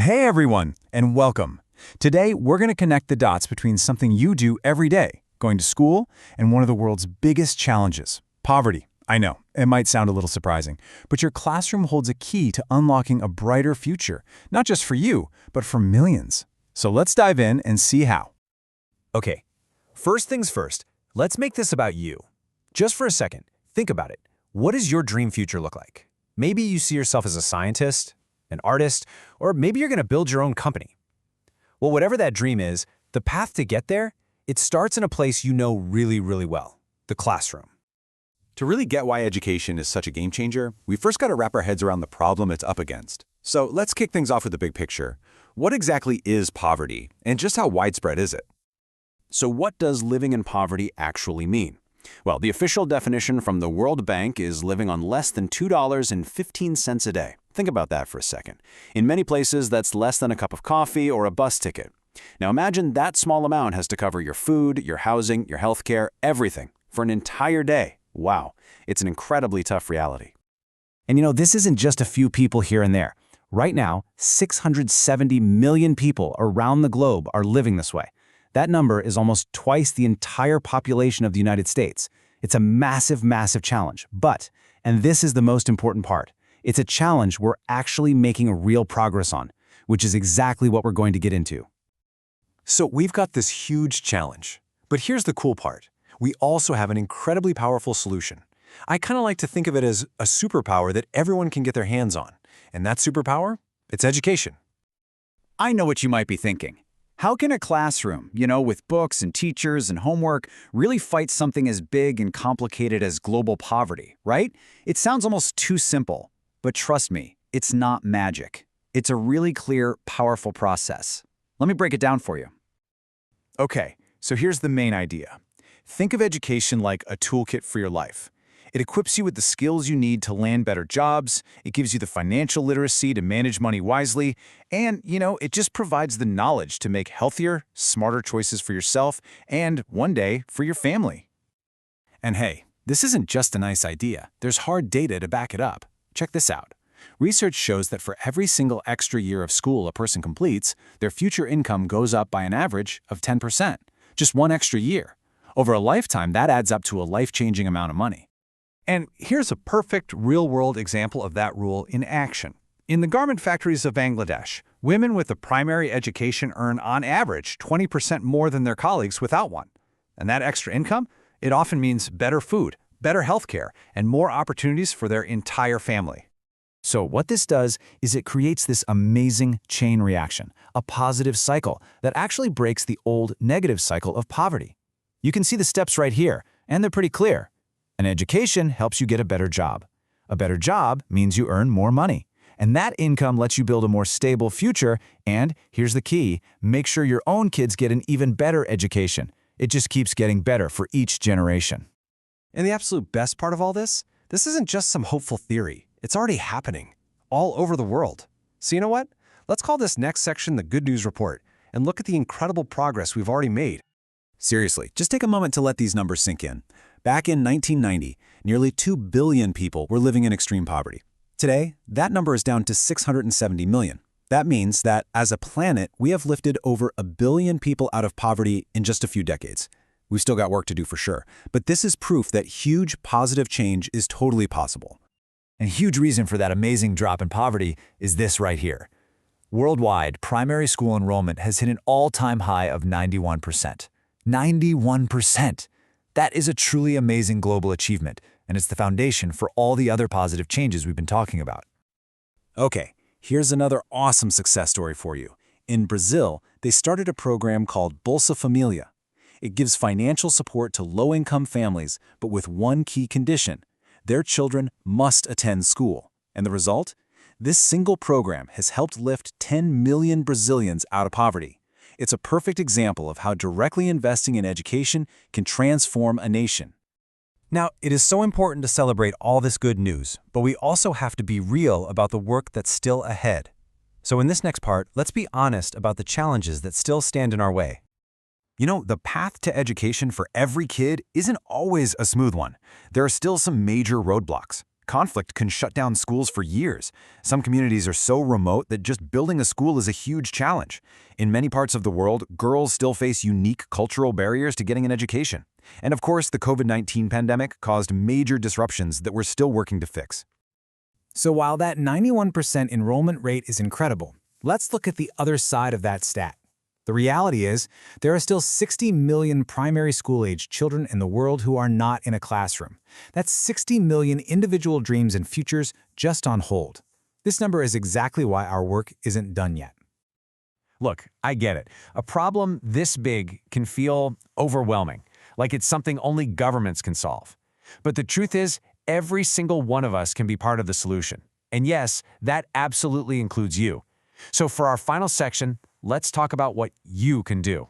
Hey everyone, and welcome. Today, we're going to connect the dots between something you do every day, going to school, and one of the world's biggest challenges, poverty. I know, it might sound a little surprising, but your classroom holds a key to unlocking a brighter future, not just for you, but for millions. So let's dive in and see how. Okay, first things first, let's make this about you. Just for a second, think about it. What does your dream future look like? Maybe you see yourself as a scientist, an artist, or maybe you're going to build your own company. Well, whatever that dream is, the path to get there, it starts in a place you know really, really well, the classroom. To really get why education is such a game changer, we first got to wrap our heads around the problem it's up against. So let's kick things off with the big picture. What exactly is poverty, and just how widespread is it? So what does living in poverty actually mean? Well, the official definition from the World Bank is living on less than $2.15 a day. Think about that for a second. In many places, that's less than a cup of coffee or a bus ticket. Now imagine that small amount has to cover your food, your housing, your healthcare, everything, for an entire day. Wow, it's an incredibly tough reality. And you know, this isn't just a few people here and there. Right now, 670 million people around the globe are living this way. That number is almost twice the entire population of the United States. It's a massive, massive challenge. But, and this is the most important part, it's a challenge we're actually making real progress on, which is exactly what we're going to get into. So we've got this huge challenge. But here's the cool part. We also have an incredibly powerful solution. I kind of like to think of it as a superpower that everyone can get their hands on. And that superpower? It's education. I know what you might be thinking. How can a classroom, with books and teachers and homework, really fight something as big and complicated as global poverty, right? It sounds almost too simple. But trust me, it's not magic. It's a really clear, powerful process. Let me break it down for you. Okay, so here's the main idea. Think of education like a toolkit for your life. It equips you with the skills you need to land better jobs, it gives you the financial literacy to manage money wisely, and, it just provides the knowledge to make healthier, smarter choices for yourself and, one day, for your family. And hey, this isn't just a nice idea. There's hard data to back it up. Check this out. Research shows that for every single extra year of school a person completes, their future income goes up by an average of 10%. Just one extra year. Over a lifetime, that adds up to a life-changing amount of money. And here's a perfect real-world example of that rule in action. In the garment factories of Bangladesh, women with a primary education earn on average 20% more than their colleagues without one. And that extra income, it often means better food, better healthcare, and more opportunities for their entire family. So what this does is it creates this amazing chain reaction, a positive cycle that actually breaks the old negative cycle of poverty. You can see the steps right here, and they're pretty clear. An education helps you get a better job. A better job means you earn more money. And that income lets you build a more stable future, and here's the key, make sure your own kids get an even better education. It just keeps getting better for each generation. And the absolute best part of all this isn't just some hopeful theory. It's already happening, all over the world. So you know what? Let's call this next section the Good News Report, and look at the incredible progress we've already made. Seriously, just take a moment to let these numbers sink in. Back in 1990, nearly 2 billion people were living in extreme poverty. Today, that number is down to 670 million. That means that, as a planet, we have lifted over 1 billion people out of poverty in just a few decades. We've still got work to do for sure, but this is proof that huge positive change is totally possible. And a huge reason for that amazing drop in poverty is this right here. Worldwide, primary school enrollment has hit an all-time high of 91%. 91%! That is a truly amazing global achievement, and it's the foundation for all the other positive changes we've been talking about. Okay, here's another awesome success story for you. In Brazil, they started a program called Bolsa Família. It gives financial support to low-income families, but with one key condition. Their children must attend school. And the result? This single program has helped lift 10 million Brazilians out of poverty. It's a perfect example of how directly investing in education can transform a nation. Now, it is so important to celebrate all this good news, but we also have to be real about the work that's still ahead. So in this next part, let's be honest about the challenges that still stand in our way. The path to education for every kid isn't always a smooth one. There are still some major roadblocks. conflict can shut down schools for years. Some communities are so remote that just building a school is a huge challenge. In many parts of the world, girls still face unique cultural barriers to getting an education. And of course, the COVID-19 pandemic caused major disruptions that we're still working to fix. So while that 91% enrollment rate is incredible, let's look at the other side of that stat. The reality is, there are still 60 million primary school-age children in the world who are not in a classroom. That's 60 million individual dreams and futures just on hold. This number is exactly why our work isn't done yet. Look, I get it. A problem this big can feel overwhelming, like it's something only governments can solve. But the truth is, every single one of us can be part of the solution. And yes, that absolutely includes you. So for our final section, let's talk about what you can do.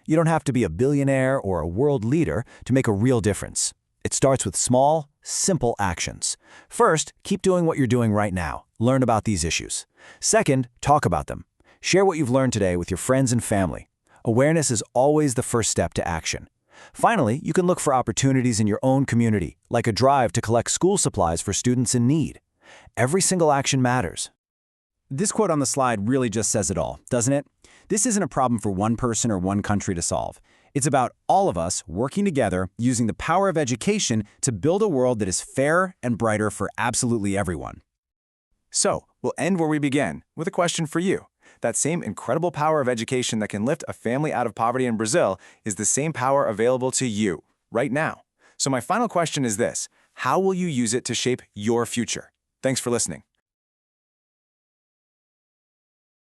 You don't have to be a billionaire or a world leader to make a real difference. It starts with small, simple actions. First, keep doing what you're doing right now. Learn about these issues. Second, talk about them. Share what you've learned today with your friends and family. Awareness is always the first step to action. Finally, you can look for opportunities in your own community, like a drive to collect school supplies for students in need. Every single action matters. This quote on the slide really just says it all, doesn't it? This isn't a problem for one person or one country to solve. It's about all of us working together, using the power of education to build a world that is fair and brighter for absolutely everyone. So, we'll end where we began, with a question for you. That same incredible power of education that can lift a family out of poverty in Brazil is the same power available to you, right now. So my final question is this: how will you use it to shape your future? Thanks for listening.